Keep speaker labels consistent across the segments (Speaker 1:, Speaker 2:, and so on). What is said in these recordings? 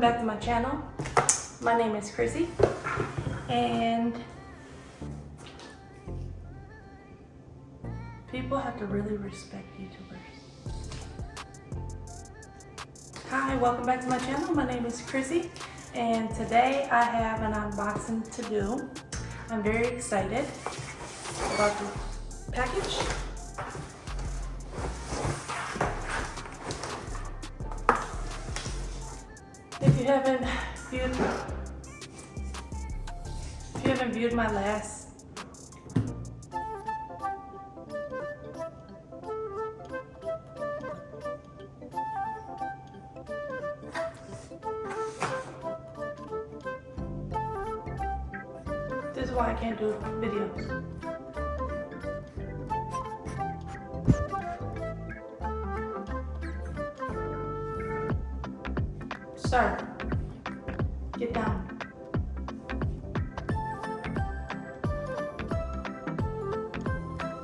Speaker 1: Welcome back to my channel. My name is Chrissy, and people have to really respect YouTubers. Hi, welcome back to my channel. My name is Chrissy, and today I have an unboxing to do. I'm very excited about the package. If you haven't viewed my last this is why I can't do videos. Sir, get down.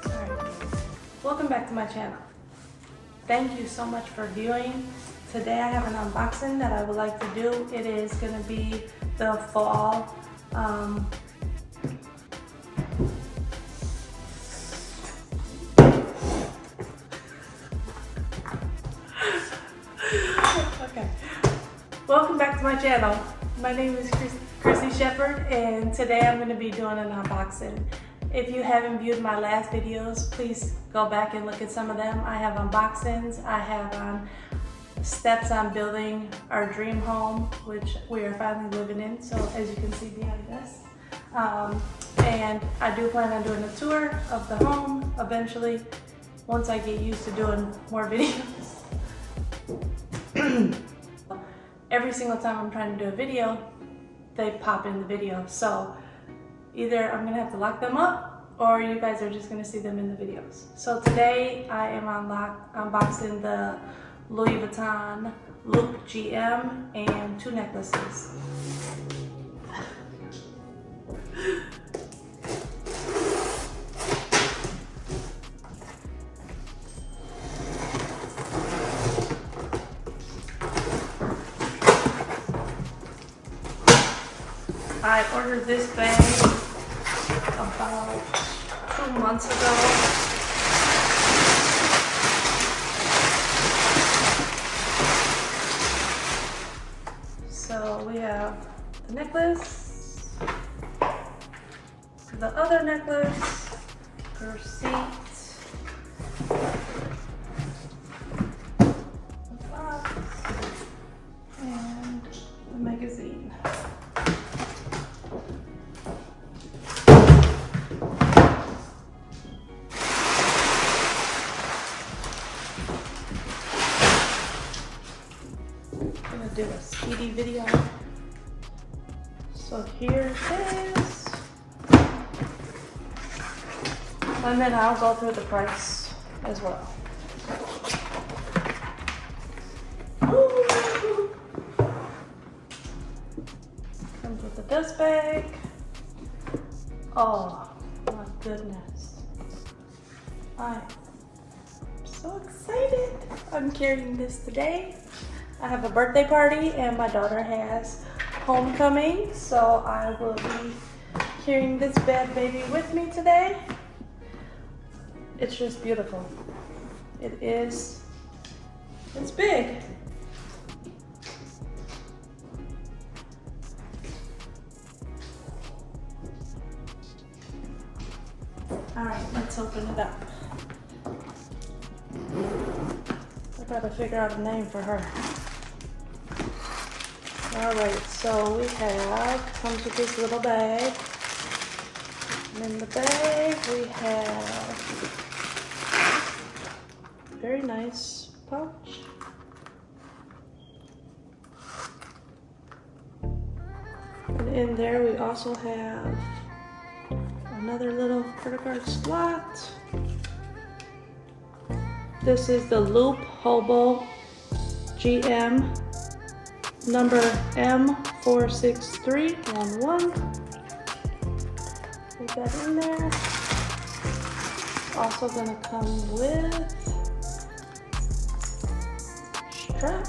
Speaker 1: Alright, welcome back to my channel. Thank you so much for viewing. Today I have an unboxing that I would like to do. It is going to be the fall okay. Welcome back to my channel. My name is Chrissy Shepherd, and today I'm going to be doing an unboxing. If you haven't viewed my last videos, please go back and look at some of them. I have unboxings, I have steps on building our dream home, which we are finally living in, so as you can see behind us. And I do plan on doing a tour of the home eventually, once I get used to doing more videos. Every single time I'm trying to do a video, they pop in the video. So either I'm gonna have to lock them up, or you guys are just gonna see them in the videos. So today I am unboxing the Louis Vuitton Look GM and 2 necklaces. I ordered this bag about 2 months ago. So we have the necklace, the other necklace, the receipt, the box, and the magazine. Do a speedy video. So here it is. And then I'll go through the price as well. Ooh. Comes with the dust bag. Oh my goodness. I'm so excited. I'm carrying this today. I have a birthday party and my daughter has homecoming, so I will be carrying this bad baby with me today. It's just beautiful. It's big. All right, let's open it up. I gotta figure out a name for her. Alright, so we comes with this little bag. And in the bag we have very nice pouch. And in there we also have another little credit card slot. This is the Loop Hobo GM number M46311. Put that in there. Also gonna come with strap.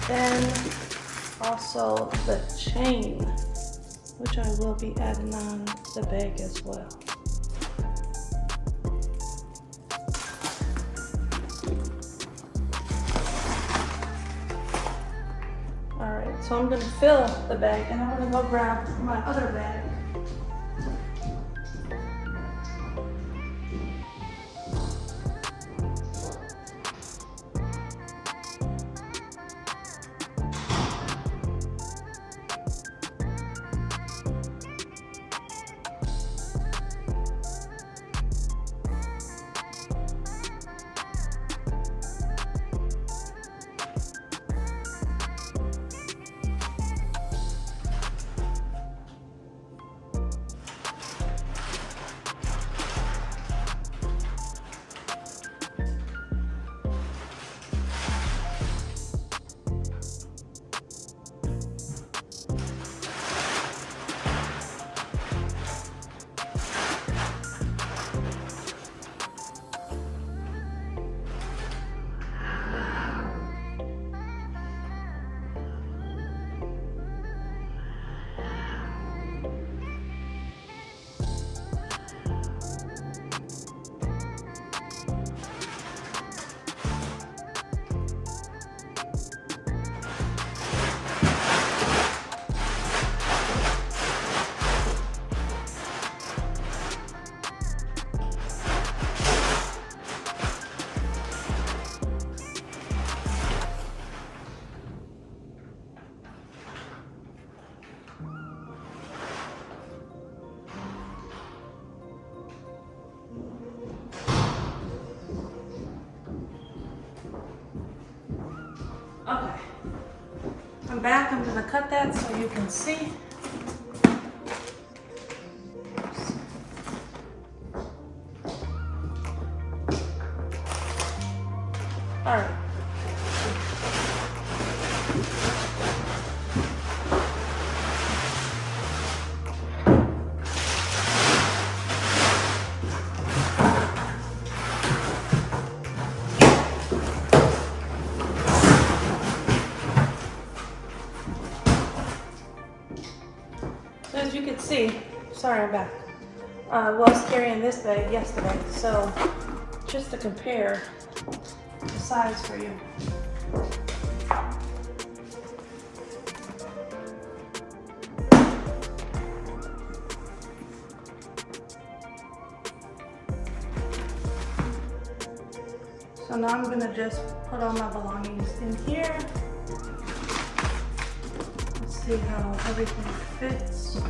Speaker 1: Then also the chain, which I will be adding on the bag as well. Alright, so I'm going to fill the bag and I'm going to go grab my other bag. Okay, I'm back. I'm going to cut that so you can see. All right. So as you can see, sorry, I'm back. I was carrying this bag yesterday, so just to compare the size for you. So now I'm gonna just put all my belongings in here. Let's see how everything fits.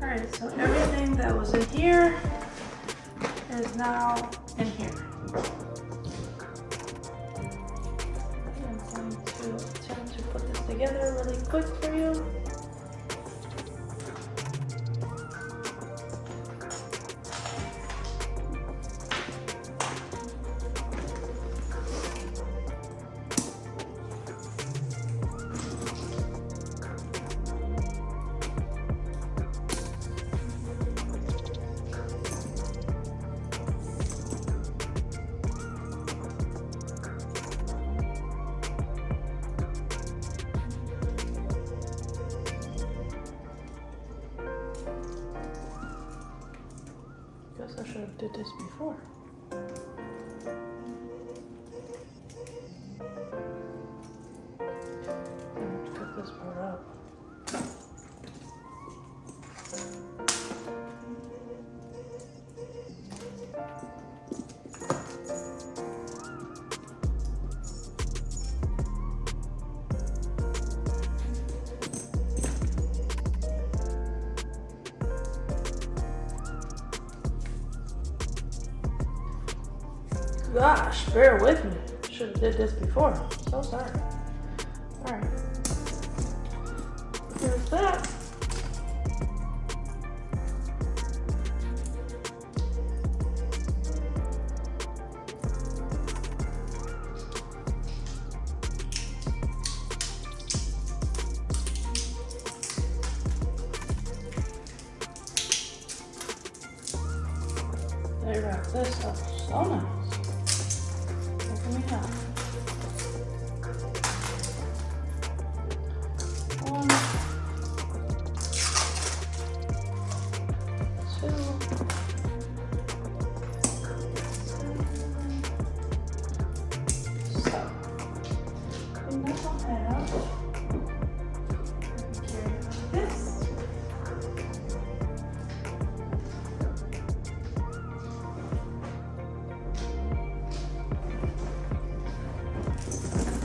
Speaker 1: Alright, so everything that was in here is now in here. I'm going to attempt to put this together really quick for you. Guess I should have did this before. Let's cut this part out. Gosh, bear with me. Should have did this before. So sorry. All right. Here's that. They wrap this up so nice. Look at me now. One, two, so. And then I'll have this.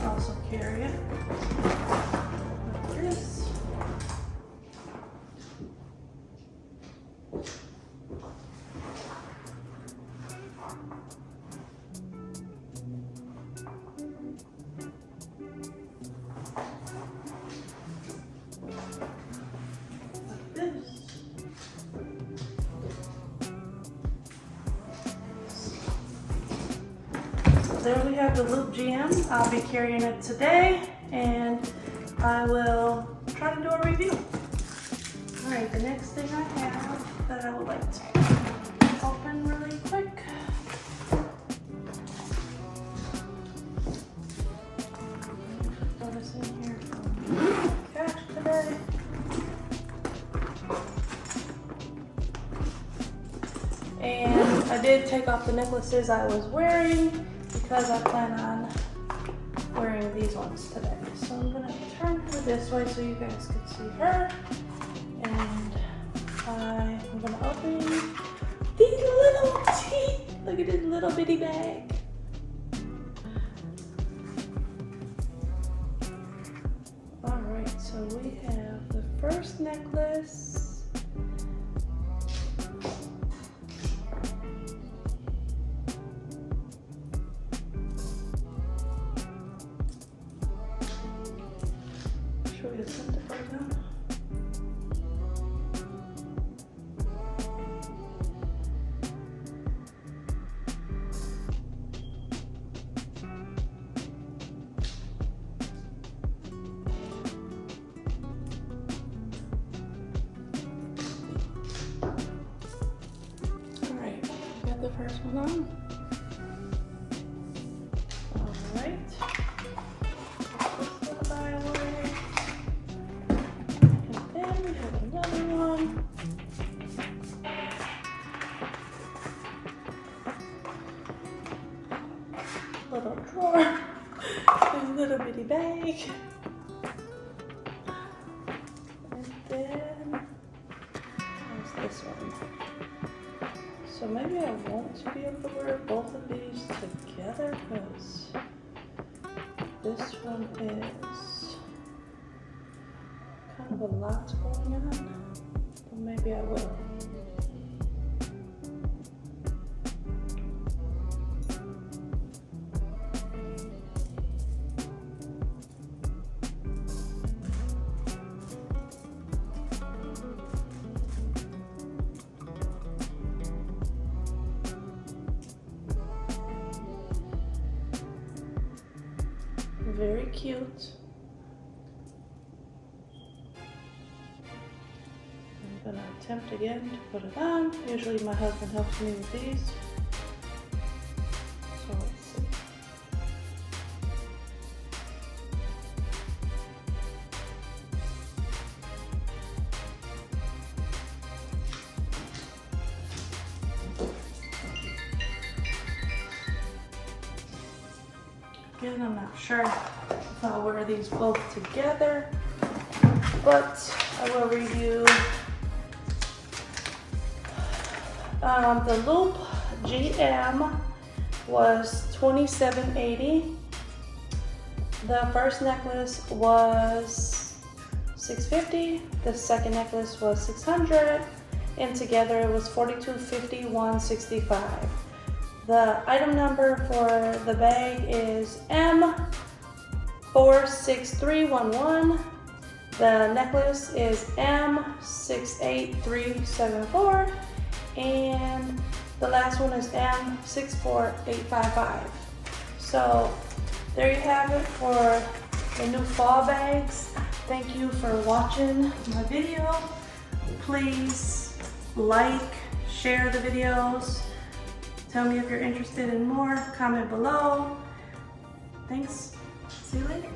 Speaker 1: Also carry it like this. Like this. There we have the Loop GM. I'll be carrying it today and I will try to do a review. All right, the next thing I have that I would like to open really quick. Throw this in here for cash today. And I did take off the necklaces I was wearing because I plan on wearing these ones today. So I'm gonna turn her this way so you guys can see her. And I'm gonna open these little teeth. Look at this little bitty bag. All right, so we have the first necklace. Should we attempt it right now? All right, got the first one on. All right. Little drawer, this little bitty bag, and then there's this one. So maybe I won't be able to wear both of these together because this one is kind of a lot going on, but maybe I will. Very cute. I'm gonna attempt again to put it on. Usually my husband helps me with these. So let's see. Again, I'm not sure if I'll wear these both together, but I will review the Loop GM was $27.80. The first necklace was $650. The second necklace was $600, and together it was $42.50, $165. The item number for the bag is M46311. The necklace is M68374. And the last one is M64855. So there you have it for the new fall bags. Thank you for watching my video. Please like, share the videos. Tell me if you're interested in more. Comment below. Thanks. See you later.